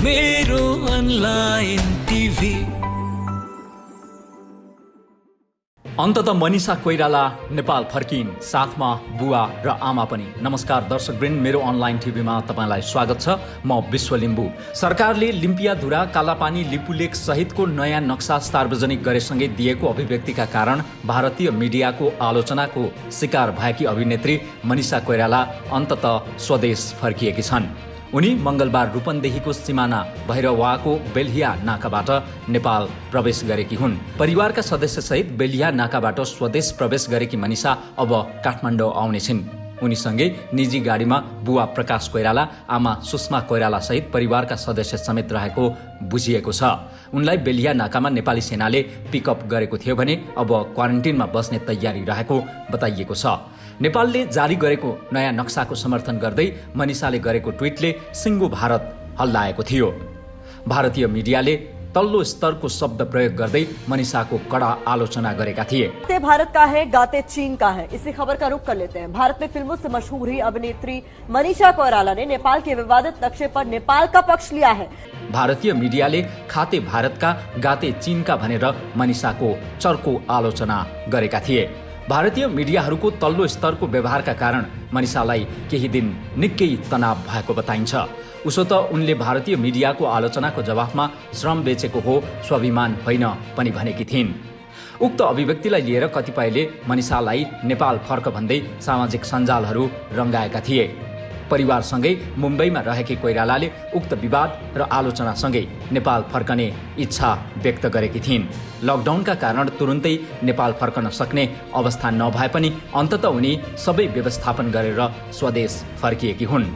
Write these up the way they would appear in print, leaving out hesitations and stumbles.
मेरो online TV. अन्ततः मनिषा कोइराला नेपाल फर्किन्, साथमा बुवा र आमा पनि। नमस्कार दर्शकवृन्द, मेरो अनलाइन टिभीमा तपाईँलाई स्वागत छ। म विश्व लिम्बू। सरकारले लिम्पियाधुरा, कालापानी, लिपुलेक सहितको नयाँ नक्सा सार्वजनिक गरेसँगै दिएको अभिव्यक्तिका कारण भारतीय मिडियाको आलोचनाको शिकार भएकी अभिनेत्री मनिषा कोइराला अन्ततः स्वदेश फर्किएकी छन्। उनी मङ्गलबार रूपन्देहीको सिमाना भैरवाको बेल्हिया नाकाबाट नेपाल प्रवेश गरेकी हुन्। परिवारका सदस्यसहित बेल्हिया नाकाबाट स्वदेश प्रवेश गरेकी मनिषा अब काठमाडौँ आउनेछिन्। उनीसँगै निजी गाडीमा बुवा प्रकाश कोइराला, आमा सुषमा कोइराला सहित परिवारका सदस्य समेत रहेको बुझिएको छ। उनलाई बेल्हिया नाकामा नेपाली सेनाले पिकअप गरेको थियो भने अब क्वारेन्टिनमा बस्ने तयारी रहेको बताइएको छ। नेपालले जारी गरेको नयाँ नक्साको समर्थन गर्दै मनिषाले गरेको ट्विटले सिङ्गो भारत हल्लाएको थियो। भारतीय मिडियाले तल्लो स्तरको शब्द प्रयोग गर्दै मनिषाको कड़ा आलोचना गरेका थिए। भारत का है, गाते चीन का है। इसी खबर का रुख कर लेते हैं। भारत में फिल्मों से मशहूर ही अभिनेत्री मनिषा कोइराला ने नेपाल के विवादित नक्शे पर नेपाल का पक्ष लिया है। भारतीय मिडियाले खाते भारतका, गाते चीनका भनेर मनिषाको चर्को आलोचना गरेका थिए। भारतीय मिडियाहरूको तल्लो स्तरको व्यवहारका कारण मनिषालाई केही दिन निकै तनाव भएको बताइन्छ। उसो त उनले भारतीय मिडियाको आलोचनाको जवाफमा श्रम बेचेको हो, स्वाभिमान होइन पनि भनेकी थिइन्। उक्त अभिव्यक्तिलाई लिएर कतिपयले मनिषालाई नेपाल फर्क भन्दै सामाजिक सञ्जालहरू रङ्गाएका थिए। परिवारसँगै मुम्बईमा रहेकी कोइरालाले उक्त विवाद र आलोचनासँगै नेपाल फर्कने इच्छा व्यक्त गरेकी थिइन्। लकडाउनका कारण तुरुन्तै नेपाल फर्कन सक्ने अवस्था नभए पनि अन्ततः उनी सबै व्यवस्थापन गरेर स्वदेश फर्किएकी हुन्।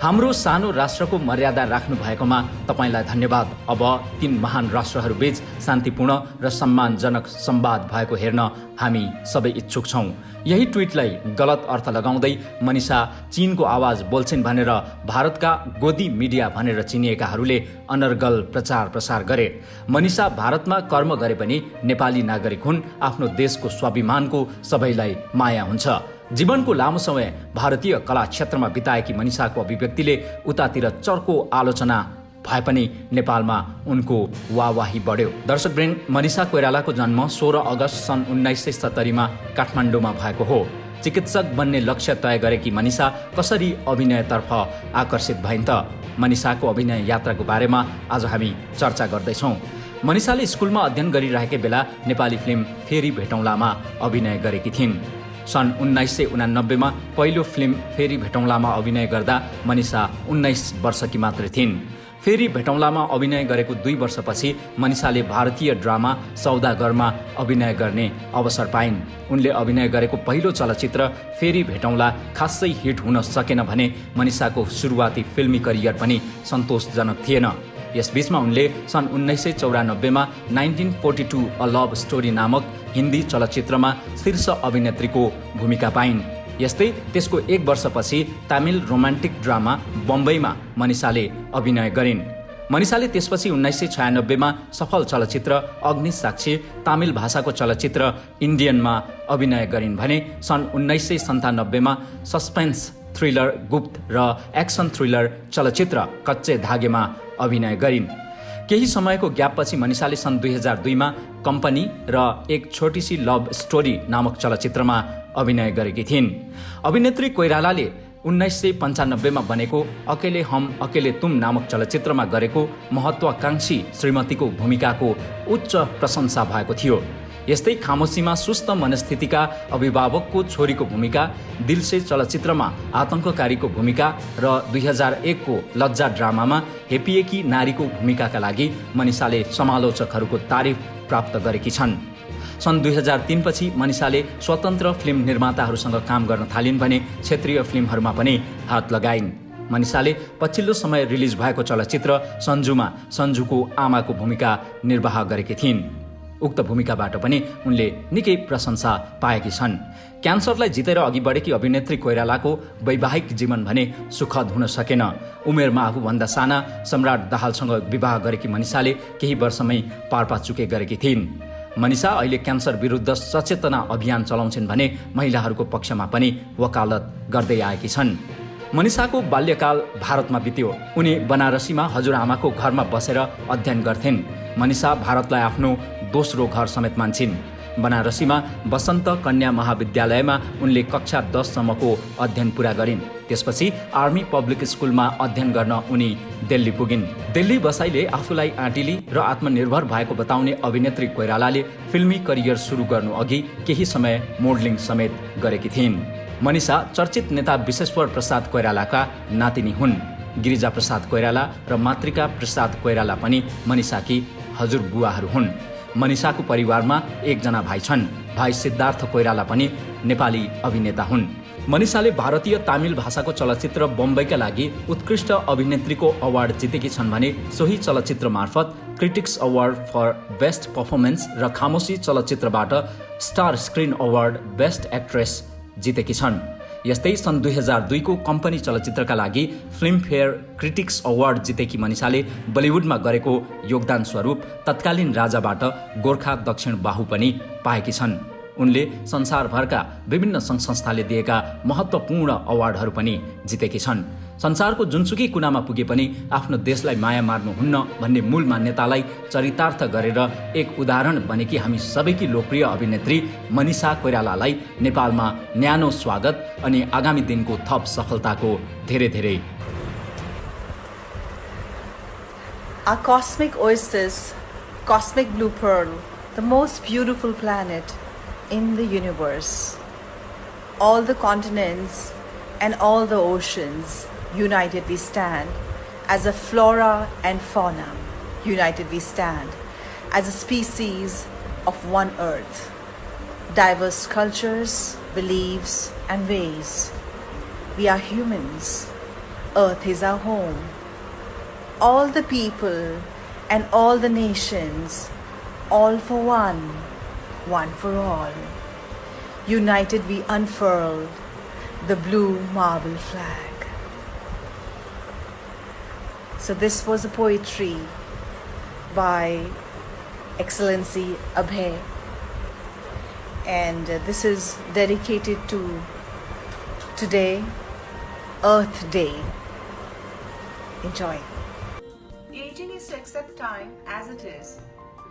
हाम्रो सानो राष्ट्रको मर्यादा राख्नु भएकोमा तपाईँलाई धन्यवाद। अब तीन महान राष्ट्रहरूबीच शान्तिपूर्ण र सम्मानजनक संवाद भएको हेर्न हामी सबै इच्छुक छौँ। यही ट्विटलाई गलत अर्थ लगाउँदै मनिषा चीनको आवाज बोल्छिन् भनेर भारतका गोदी मिडिया भनेर चिनिएकाहरूले अनर्गल प्रचार प्रसार गरे। मनिषा भारतमा कर्म गरे पनि नेपाली नागरिक हुन्। आफ्नो देशको स्वाभिमानको सबैलाई माया हुन्छ। जीवनको लामो समय भारतीय कला क्षेत्रमा बिताएकी मनिषाको अभिव्यक्तिले उतातिर चर्को आलोचना भए पनि नेपालमा उनको वाहवाही बढ्यो। दर्शकवृन्द, मनिषा कोइरालाको जन्म 16 अगस्त सन् 1970 काठमाडौँमा भएको हो। चिकित्सक बन्ने लक्ष्य तय गरेकी मनिषा कसरी अभिनयतर्फ आकर्षित भइन् त? मनिषाको अभिनय यात्राको बारेमा आज हामी चर्चा गर्दैछौँ। मनिषाले स्कुलमा अध्ययन गरिरहेकै बेला नेपाली फिल्म फेरि भेटौँलामा अभिनय गरेकी थिइन्। सन् 1989 पहिलो फिल्म फेरि भेटौँलामा अभिनय गर्दा मनिषा 19 वर्षकी मात्र थिइन्। फेरि भेटौँलामा अभिनय गरेको 2 वर्षपछि मनिषाले भारतीय ड्रामा सौदागरमा अभिनय गर्ने अवसर पाइन्। उनले अभिनय गरेको पहिलो चलचित्र फेरि भेटौँला खासै हिट हुन सकेन भने मनिषाको सुरुवाती फिल्मी करियर पनि सन्तोषजनक थिएन। यसबीचमा उनले सन् 1994 1942 अ लभ स्टोरी नामक हिन्दी चलचित्रमा शीर्ष अभिनेत्रीको भूमिका पाइन्। यस्तै त्यसको 1 वर्षपछि तमिल रोमान्टिक ड्रामा बम्बईमा मनिषाले अभिनय गरिन्। मनिषाले त्यसपछि 1996 सफल चलचित्र अग्निसाक्षी, तमिल भाषाको चलचित्र इन्डियनमा अभिनय गरिन् भने सन् 1997 सस्पेन्स थ्रिलर गुप्त र एक्सन थ्रिलर चलचित्र कच्चे धागेमा अभिनय गरिन्। केही समयको ग्यापपछि मनिषाले सन् 2002 कम्पनी र एक छोटी सी लभ स्टोरी नामक चलचित्रमा अभिनय गरेकी थिइन्। अभिनेत्री कोइरालाले 1995 बनेको अकेले हम अकेले तुम नामक चलचित्रमा गरेको महत्वाकांक्षी श्रीमतीको भूमिकाको उच्च प्रशंसा भएको थियो। यस्तै खामोशीमा सुस्त मनस्थितिका अभिभावकको छोरीको भूमिका, दिलसे चलचित्रमा आतंककारीको भूमिका र 2001 को लज्जा ड्रामामा हेपिएकी नारीको भूमिकाका लागि मनिषाले समालोचकहरूको तारिफ प्राप्त गरेकी छन्। सन् 2003 पछि मनिषाले स्वतन्त्र फिल्म निर्माताहरूसँग काम गर्न थालिन् भने क्षेत्रीय फिल्महरूमा पनि हात लगाइन्। मनिषाले पछिल्लो समय रिलिज भएको चलचित्र सन्जुमा सन्जुको आमाको भूमिका निर्वाह गरेकी थिइन्। उक्त भूमिकाबाट पनि उनले निकै प्रशंसा पाएकी छन्। क्यान्सरलाई जितेर अघि बढेकी अभिनेत्री कोइरालाको वैवाहिक जीवन भने सुखद हुन सकेन। उमेरमा आफूभन्दा साना सम्राट दाहालसँग विवाह गरेकी मनिषाले केही वर्षमै पारपाचुके गरेकी थिइन्। मनिषा अहिले क्यान्सर विरुद्ध सचेतना अभियान चलाउँछिन् भने महिलाहरूको पक्षमा पनि वकालत गर्दै आएकी छन्। मनिषाको बाल्यकाल भारतमा बित्यो। उनी बनारसीमा हजुरआमाको घरमा बसेर अध्ययन गर्थिन्। मनिषा भारतलाई आफ्नो दोस्रो घर समेत मान्छिन्। बनारसीमा बसन्त कन्या महाविद्यालयमा उनले कक्षा 10 सम्मको अध्ययन पुरा गरिन्। त्यसपछि आर्मी पब्लिक स्कुलमा अध्ययन गर्न उनी दिल्ली पुगिन्। दिल्ली बसाइले आफूलाई आँटिली र आत्मनिर्भर भएको बताउने अभिनेत्री कोइरालाले फिल्मी करियर सुरु गर्नु अघि केही समय मोडलिङ समेत गरेकी थिइन्। मनिषा चर्चित नेता विश्वेश्वर प्रसाद कोइरालाका नातिनी हुन्। गिरिजा प्रसाद कोइराला र मातृका प्रसाद कोइराला पनि मनिषाकी हजुरबुवाहरू हुन्। मनिषाको परिवारमा एकजना भाइ छन्। भाइ सिद्धार्थ कोइराला पनि नेपाली अभिनेता हुन्। मनिषाले भारतीय तामिल भाषाको चलचित्र बम्बईका लागि उत्कृष्ट अभिनेत्रीको अवार्ड जितेकी छन् भने सोही चलचित्र मार्फत critics award for best performance र खामोशी चलचित्रबाट star screen award best actress जितेकी छन्। यस्तै सन् 2002 को कम्पनी चलचित्रका लागि फिल्मफेयर क्रिटिक्स अवार्ड जितेकी मनिषाले बलिउडमा गरेको योगदान स्वरूप तत्कालीन राजाबाट गोर्खा दक्षिण बाहु पनि पाएकी छन्। उनले संसारभरका विभिन्न सङ्घ संस्थाले दिएका महत्त्वपूर्ण अवार्डहरू पनि जितेकी छन्। संसारको जुनसुकै कुनामा पुगे पनि आफ्नो देशलाई माया मार्नुहुन्न भन्ने मूल मान्यतालाई चरितार्थ गरेर एक उदाहरण बनेकी हामी सबैकी लोकप्रिय अभिनेत्री मनिषा कोइरालालाई नेपालमा न्यानो स्वागत अनि आगामी दिनको थप सफलताको धेरै धेरै। Our cosmic oasis, cosmic blue pearl, the most beautiful planet in the universe. All the continents and all the oceans, united we stand. As a flora and fauna, united we stand. As a species of one earth. Diverse cultures, beliefs and ways. We are humans. Earth is our home. All the people and all the nations, all for one, one for all. United we unfurled the blue marble flag. So this was a poetry by Excellency Abhay, and this is dedicated to today, Earth Day. Enjoy. Aging is to accept time as it is,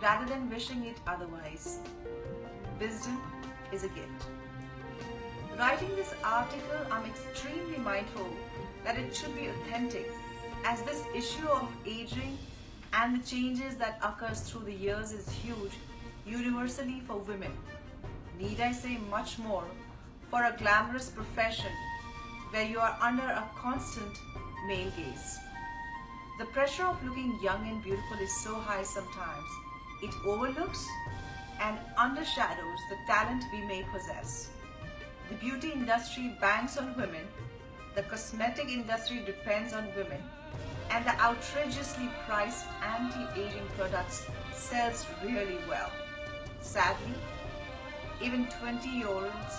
rather than wishing it otherwise. Wisdom is a gift. Writing this article, I'm extremely mindful that it should be authentic, as this issue of aging and the changes that occurs through the years is huge universally for women. Need I say much more for a glamorous profession where you are under a constant male gaze. The pressure of looking young and beautiful is so high sometimes, it overlooks and undershadows the talent we may possess. The beauty industry banks on women, the cosmetic industry depends on women, and the outrageously priced anti-aging products sells really well. Sadly, even 20-year-olds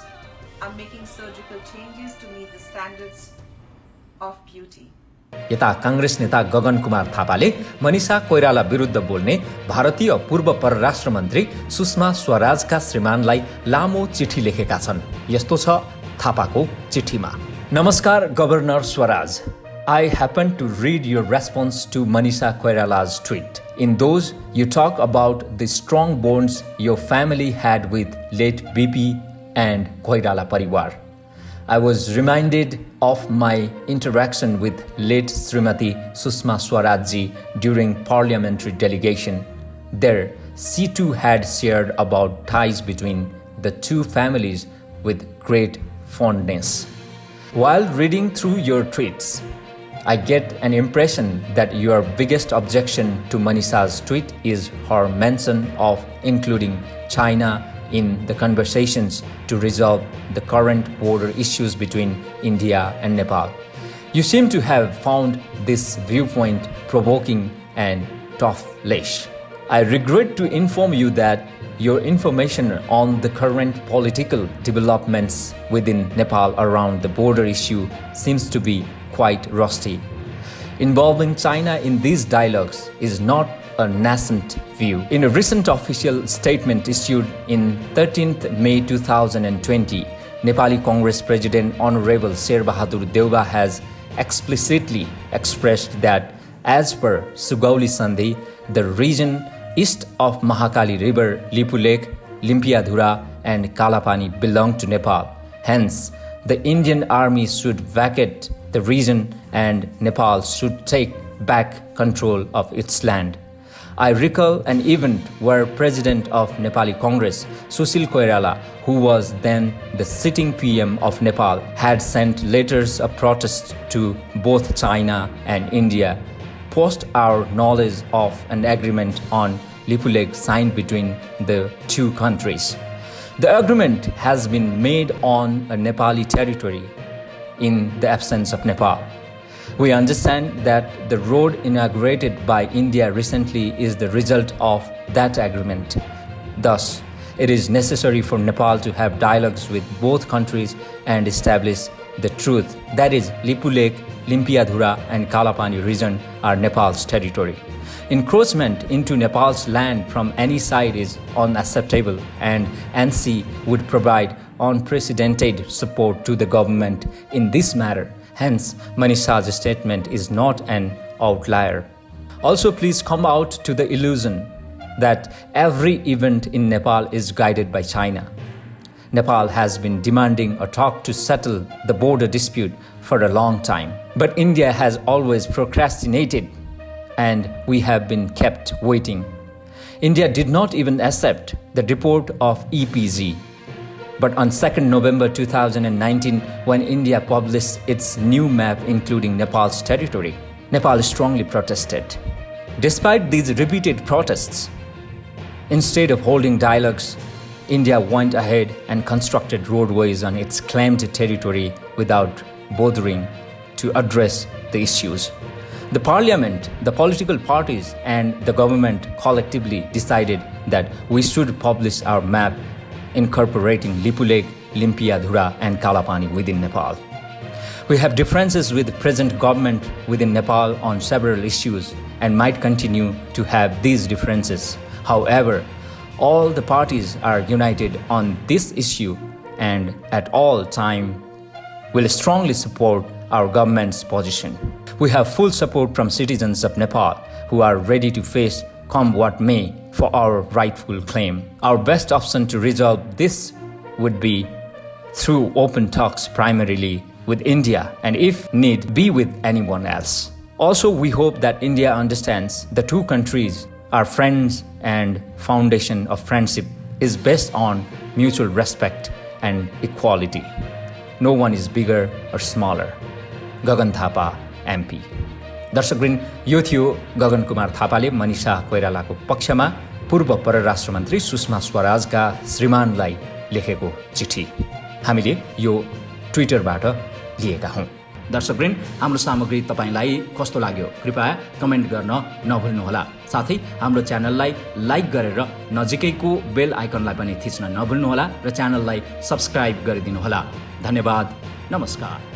are making surgical changes to meet the standards of beauty. यता कांग्रेस नेता गगन कुमार थापाले मनिषा कोइराला विरुद्ध बोल्ने भारतीय पूर्व परराष्ट्र मन्त्री सुषमा स्वराजका श्रीमानलाई लामो चिठी लेखेका छन्। यस्तो छ थापाको चिठीमा। नमस्कार governor Swaraj, I happen to read your response to Manisha Koirala's tweet. In those, you talk about the strong bonds your family had with late BP and Koirala Parivar. I was reminded of my interaction with late Srimati Sushma Swarajji during parliamentary delegation. There, she too had shared about ties between the two families with great fondness. While reading through your tweets, I get an impression that your biggest objection to Manisha's tweet is her mention of including China in the conversations to resolve the current border issues between India and Nepal. You seem to have found this viewpoint provoking and tough-ish. I regret to inform you that your information on the current political developments within Nepal around the border issue seems to be quite rusty. Involving China in these dialogues is not a nascent view. In a recent official statement issued in 13th May 2020, Nepali Congress President Honorable Sher Bahadur Deuba has explicitly expressed that as per Sugauli Sandhi, the region east of Mahakali River, Lipu Lake, Limpiadhura and Kalapani belong to Nepal. Hence, the Indian army should vacate the region and Nepal should take back control of its land. I recall an event where President of Nepali Congress, Susil Koirala, who was then the sitting PM of Nepal, had sent letters of protest to both China and India, post our knowledge of an agreement on Lipu Lake signed between the two countries. The agreement has been made on a Nepali territory in the absence of Nepal. We understand that the road inaugurated by India recently is the result of that agreement. Thus, it is necessary for Nepal to have dialogues with both countries and establish the truth. That is, Lipu Lake, Limpiadhura and Kalapani region are Nepal's territory. Encroachment into Nepal's land from any side is unacceptable, and NC would provide unprecedented support to the government in this matter. Hence, Manisha's statement is not an outlier. Also, please come out to the illusion that every event in Nepal is guided by China. Nepal has been demanding a talk to settle the border dispute for a long time. But India has always procrastinated and we have been kept waiting. India did not even accept the report of EPZ. But on 2nd November 2019, when India published its new map including Nepal's territory, Nepal strongly protested. Despite these repeated protests, instead of holding dialogues, India went ahead and constructed roadways on its claimed territory without bothering to address the issues. The parliament, the political parties and the government collectively decided that we should publish our map incorporating Lipu Lake, Limpiadhura and Kalapani within Nepal. We have differences with the present government within Nepal on several issues and might continue to have these differences. However, all the parties are united on this issue and at all time will strongly support our government's position. We have full support from citizens of Nepal who are ready to face come what may for our rightful claim. Our best option to resolve this would be through open talks primarily with India and if need be with anyone else. Also, we hope that India understands the two countries are friends and foundation of friendship is based on mutual respect and equality. No one is bigger or smaller. Gagan Thapa MP। दर्शकवृन्द, यो थियो गगन कुमार थापाले मनिषा कोइरालाको पक्षमा पूर्व परराष्ट्र मन्त्री सुषमा स्वराजका श्रीमानलाई लेखेको चिठी हामीले यो ट्विटरबाट लिएका हौं। दर्शकवृन्द, हाम्रो सामग्री तपाईलाई कस्तो लाग्यो कृपया कमेन्ट गर्न नभुल्नुहोला। साथै हाम्रो च्यानललाई लाइक गरेर नजिकैको बेल आइकनलाई पनि थिच्न नभुल्नुहोला र च्यानललाई सब्स्क्राइब गरिदिनुहोला। धन्यवाद। नमस्कार।